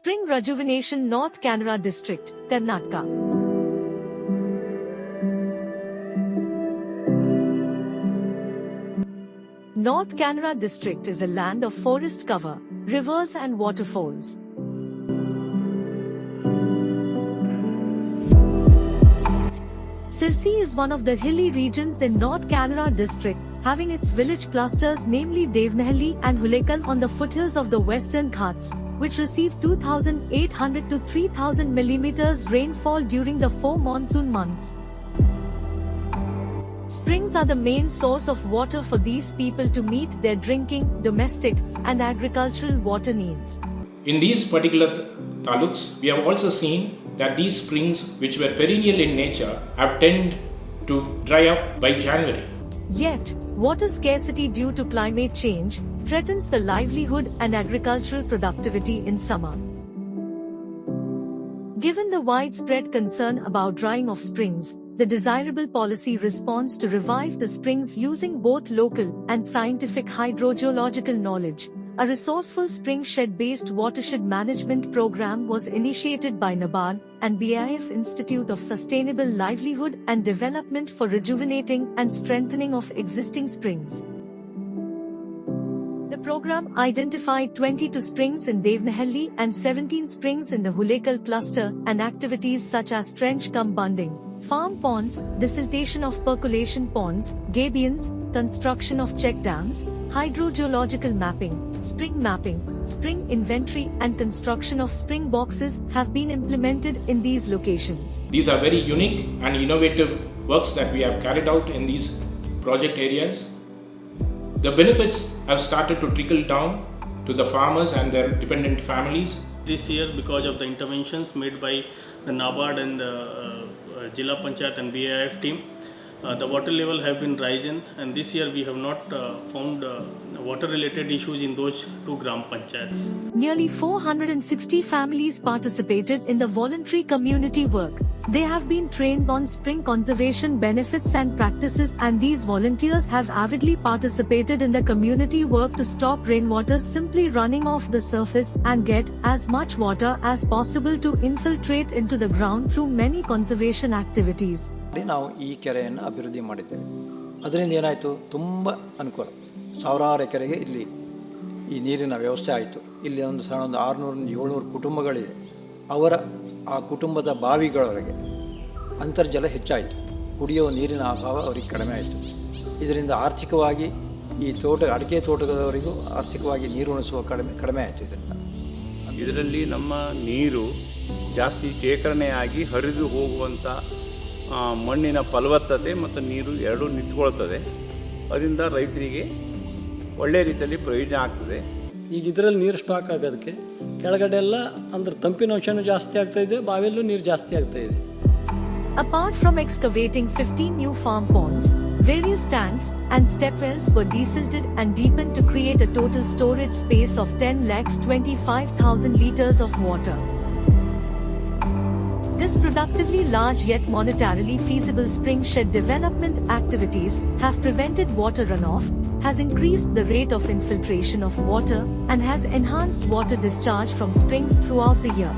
Spring Rejuvenation North Kannada District, Karnataka. North Kannada District is a land of forest cover, rivers and waterfalls. Sirsi is one of the hilly regions in North Kannada District, having its village clusters namely Devnahalli and Hulekal on the foothills of the Western Ghats, which receive 2,800 to 3,000 millimeters rainfall during the 4 monsoon months. Springs are the main source of water for these people to meet their drinking, domestic, and agricultural water needs. In these particular taluks, we have also seen that these springs, which were perennial in nature, have tended to dry up by January. Yet, water scarcity due to climate change threatens the livelihood and agricultural productivity in summer. Given the widespread concern about drying of springs, the desirable policy response to revive the springs using both local and scientific hydrogeological knowledge, a resourceful spring shed-based watershed management program was initiated by NABARD and BIF Institute of Sustainable Livelihood and Development for rejuvenating and strengthening of existing springs. The program identified 22 springs in Devnahalli and 17 springs in the Hulekal cluster, and activities such as trench-cum-bunding, farm ponds, desiltation of percolation ponds, gabions, construction of check dams, hydrogeological mapping, spring inventory and construction of spring boxes have been implemented in these locations. These are very unique and innovative works that we have carried out in these project areas. The benefits have started to trickle down to the farmers and their dependent families. This year, because of the interventions made by the NABARD and the Jilla Panchayat and BIF team, the water level have been rising, and this year we have not found water related issues in those 2 gram panchayats. Nearly 460 families participated in the voluntary community work. They have been trained on spring conservation benefits and practices, and these volunteers have avidly participated in the community work to stop rainwater simply running off the surface and get as much water as possible to infiltrate into the ground through many conservation activities. ನಾವು ಈ ಕೆರೆಯನ್ನು ಅಭಿವೃದ್ಧಿ ಮಾಡಿದ್ದೇವೆ. ಅದರಿಂದ ಏನಾಯಿತು, ತುಂಬ ಅನುಕೂಲ. ಸಾವಿರಾರು ಎಕರೆಗೆ ಇಲ್ಲಿ ಈ ನೀರಿನ ವ್ಯವಸ್ಥೆ ಆಯಿತು. ಇಲ್ಲಿ ಒಂದು 600-700 ಕುಟುಂಬಗಳಿದೆ. ಅವರ ಆ ಕುಟುಂಬದ ಬಾವಿಗಳವರೆಗೆ ಅಂತರ್ಜಲ ಹೆಚ್ಚಾಯಿತು. ಕುಡಿಯುವ ನೀರಿನ ಅಭಾವ ಅವರಿಗೆ ಕಡಿಮೆ ಆಯಿತು. ಇದರಿಂದ ಆರ್ಥಿಕವಾಗಿ ಈ ಅಡಿಕೆ ತೋಟದವರಿಗೂ ಆರ್ಥಿಕವಾಗಿ ನೀರು ಉಣಿಸುವ ಕಡಿಮೆ ಆಯಿತು. ಇದರಲ್ಲಿ ನಮ್ಮ ನೀರು ಜಾಸ್ತಿ ಶೇಖರಣೆಯಾಗಿ ಹರಿದು ಹೋಗುವಂಥ ಮಣ್ಣಿನ ಫಲವತ್ತತೆ ಮತ್ತು ನೀರು ಎರಡೂ ನಿಂತ್ಕೊಳ್ತದೆ. ಅದರಿಂದ ರೈತರಿಗೆ ಒಳ್ಳೆಯ ರೀತಿಯಲ್ಲಿ ಪ್ರಯೋಜನ ಆಗ್ತದೆ. ಈಗ ಇದರಲ್ಲಿ ನೀರು ಸ್ಟಾಕ್ ಆಗೋದಕ್ಕೆ ಕೆಳಗಡೆ ಎಲ್ಲ ಅಂದ್ರೆ ತಂಪಿನ ಅಂಶನೂ ಜಾಸ್ತಿ ಆಗ್ತಾ ಇದೆ, ಬಾವಿಯಲ್ಲೂ ನೀರು ಜಾಸ್ತಿ ಆಗ್ತಾ ಇದೆ. Apart from excavating 15 new farm ponds, various tanks and step wells were desilted and deepened to create a total storage space of 10,25,000 liters of water. This productively large yet monetarily feasible spring shed development activities have prevented water runoff, has increased the rate of infiltration of water, and has enhanced water discharge from springs throughout the year.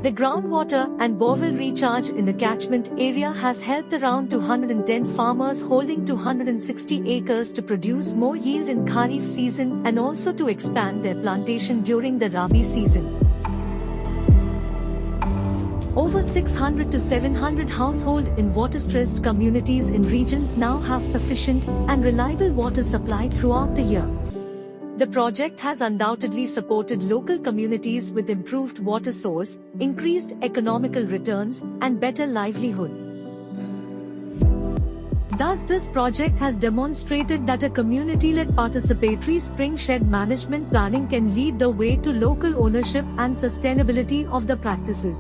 The groundwater and borewell recharge in the catchment area has helped around 210 farmers holding 260 acres to produce more yield in Kharif season and also to expand their plantation during the Rabi season. Over 600 to 700 households in water-stressed communities in regions now have sufficient and reliable water supply throughout the year. The project has undoubtedly supported local communities with improved water source, increased economical returns, and better livelihood. Thus, this project has demonstrated that a community-led participatory spring shed management planning can lead the way to local ownership and sustainability of the practices.